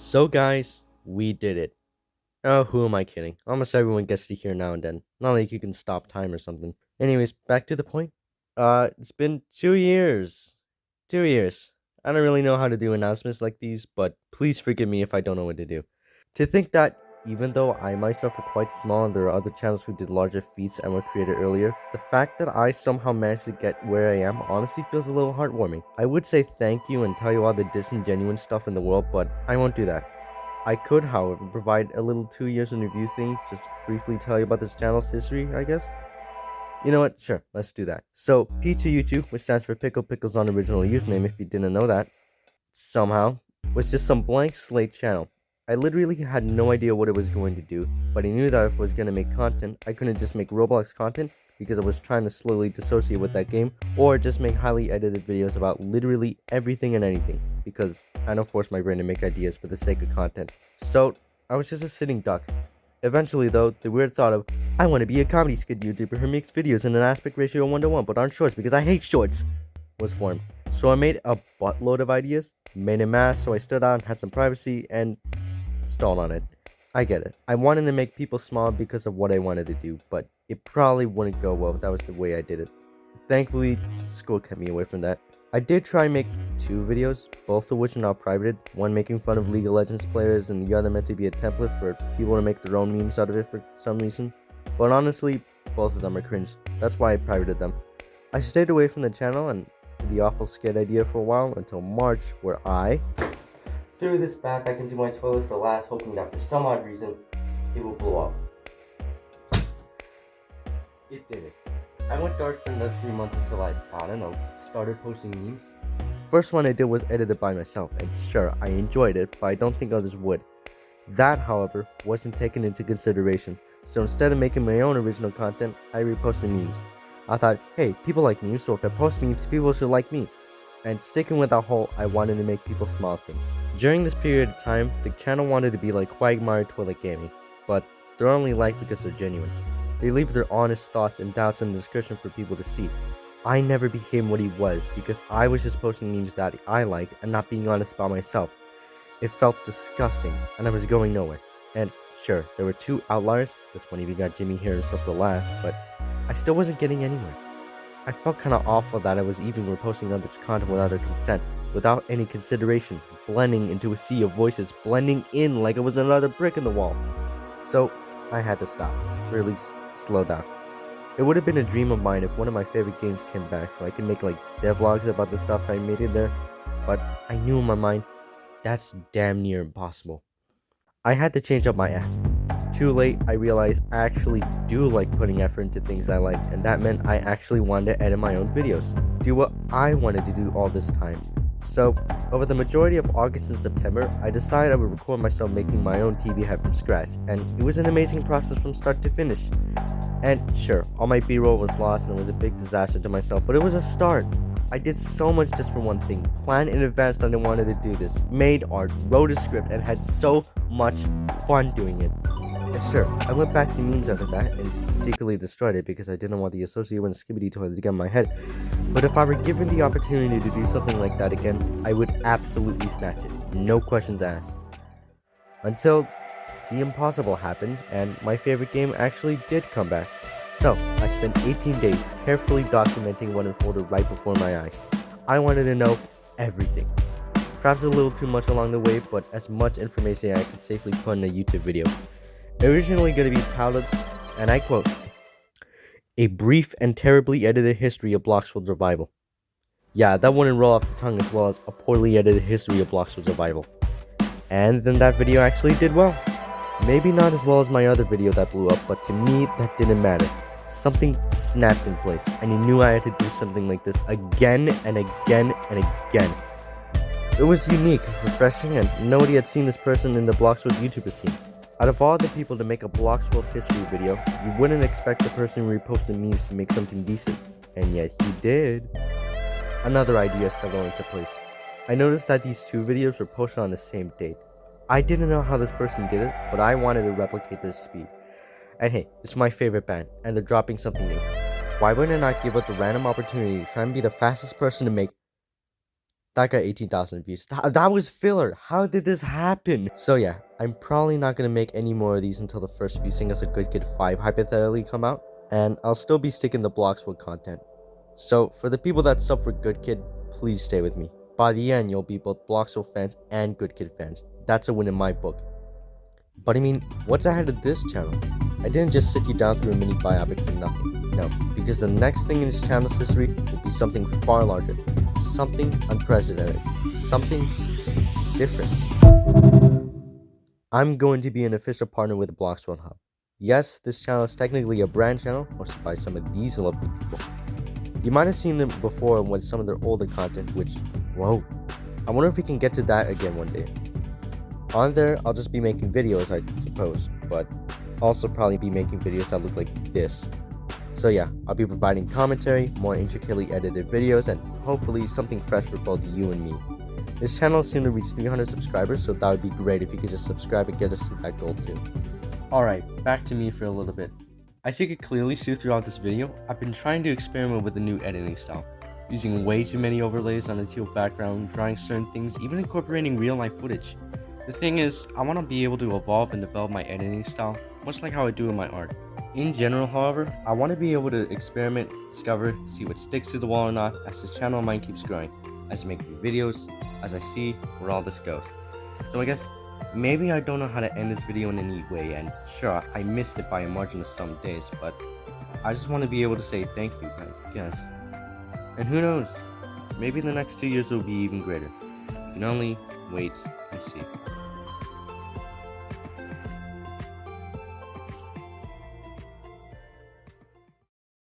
So guys, we did it. Oh, who am I kidding? Almost everyone gets to hear now and then. Not like you can stop time or something. Anyways, back to the point. It's been 2 years. 2 years. I don't really know how to do announcements like these, but please forgive me if I don't know what to do. To think that even though I myself are quite small and there are other channels who did larger feats and were created earlier, the fact that I somehow managed to get where I am honestly feels a little heartwarming. I would say thank you and tell you all the disingenuous stuff in the world, but I won't do that. I could, however, provide a little 2 years in review thing, just briefly tell you about this channel's history, I guess. You know what? Sure, let's do that. So, P2U2, which stands for Pickle Pickles on Original Username if you didn't know that, somehow, was just some blank slate channel. I literally had no idea what it was going to do, but I knew that if I was going to make content, I couldn't just make Roblox content because I was trying to slowly dissociate with that game, or just make highly edited videos about literally everything and anything, because I don't force my brain to make ideas for the sake of content. So, I was just a sitting duck. Eventually though, the weird thought of, I want to be a comedy skit YouTuber who makes videos in an aspect ratio of 1:1 but aren't shorts because I hate shorts, was formed. So I made a buttload of ideas, made a mask so I stood out and had some privacy, and stalled on it. I get it. I wanted to make people smile because of what I wanted to do, but it probably wouldn't go well if that was the way I did it. Thankfully, school kept me away from that. I did try and make 2 videos, both of which are now privated, one making fun of League of Legends players and the other meant to be a template for people to make their own memes out of it for some reason. But honestly, both of them are cringe. That's why I privated them. I stayed away from the channel and the awful skit idea for a while until March, where I threw this back into my toilet for last, hoping that for some odd reason it will blow up. It did it. I went dark for another 3 months until I don't know, started posting memes. First one I did was edited by myself, and sure, I enjoyed it, but I don't think others would. That, however, wasn't taken into consideration, so instead of making my own original content, I reposted memes. I thought, hey, people like memes, so if I post memes, people should like me. And sticking with that whole I wanted to make people smile thing. During this period of time, the channel wanted to be like Quagmire Toilet Gaming, but they're only liked because they're genuine. They leave their honest thoughts and doubts in the description for people to see. I never became what he was because I was just posting memes that I liked and not being honest about myself. It felt disgusting and I was going nowhere. And sure, there were 2 outliers, this one even got Jimmy here himself to laugh, but I still wasn't getting anywhere. I felt kinda awful that I was even reposting others' content without their consent, without any consideration, blending into a sea of voices, blending in like it was another brick in the wall. So I had to stop, or at least slow down. It would have been a dream of mine if one of my favorite games came back so I could make like devlogs about the stuff I made in there, but I knew in my mind, that's damn near impossible. I had to change up my act. Too late, I realized I actually do like putting effort into things I like, and that meant I actually wanted to edit my own videos, do what I wanted to do all this time. So, over the majority of August and September, I decided I would record myself making my own TV head from scratch, and it was an amazing process from start to finish. And sure, all my B-roll was lost and it was a big disaster to myself, but it was a start. I did so much just for one thing, planned in advance that I wanted to do this, made art, wrote a script, and had so much fun doing it. And sure, I went back to memes after that and secretly destroyed it because I didn't want the associated with Skibidi toilet to get in my head. But if I were given the opportunity to do something like that again, I would absolutely snatch it, no questions asked. Until the impossible happened, and my favorite game actually did come back. So, I spent 18 days carefully documenting what unfolded right before my eyes. I wanted to know everything. Perhaps a little too much along the way, but as much information as I could safely put in a YouTube video. Originally going to be titled, and I quote, "A brief and terribly edited history of Bloxworld Revival." Yeah, that wouldn't roll off the tongue as well as a poorly edited history of Bloxworld Revival. And then that video actually did well. Maybe not as well as my other video that blew up, but to me, that didn't matter. Something snapped in place, and I knew I had to do something like this again and again and again. It was unique, refreshing, and nobody had seen this person in the Bloxworld YouTuber scene. Out of all the people to make a Bloxworld history video, you wouldn't expect the person who reposted memes to make something decent, and yet he did. Another idea settled into place. I noticed that these 2 videos were posted on the same date. I didn't know how this person did it, but I wanted to replicate their speed. And hey, it's my favorite band, and they're dropping something new. Why wouldn't I not give up the random opportunity to try and be the fastest person to make That got 18,000 views. That was filler. How did this happen? So yeah, I'm probably not going to make any more of these until the first few singles of Good Kid 5 hypothetically come out. And I'll still be sticking to Bloxwood content. So for the people that sub for Good Kid, please stay with me. By the end, you'll be both Bloxwood fans and Good Kid fans. That's a win in my book. But I mean, what's ahead of this channel? I didn't just sit you down through a mini biopic for nothing. No, because the next thing in this channel's history will be something far larger. Something unprecedented. Something different. I'm going to be an official partner with the Bloxwood Hub. Yes, this channel is technically a brand channel hosted by some of these lovely people. You might have seen them before with some of their older content, which, whoa, I wonder if we can get to that again one day. On there, I'll just be making videos, I suppose, but also probably be making videos that look like this. So yeah, I'll be providing commentary, more intricately edited videos, and hopefully something fresh for both you and me. This channel is soon to reach 300 subscribers, so that would be great if you could just subscribe and get us to that goal too. Alright, back to me for a little bit. As you could clearly see throughout this video, I've been trying to experiment with a new editing style, using way too many overlays on a teal background, drawing certain things, even incorporating real life footage. The thing is, I want to be able to evolve and develop my editing style, much like how I do in my art. In general, however, I want to be able to experiment, discover, see what sticks to the wall or not as the channel of mine keeps growing, as I make new videos, as I see where all this goes. So I guess, maybe I don't know how to end this video in a neat way, and sure, I missed it by a margin of some days, but I just want to be able to say thank you, I guess. And who knows, maybe the next 2 years will be even greater. You can only wait and see.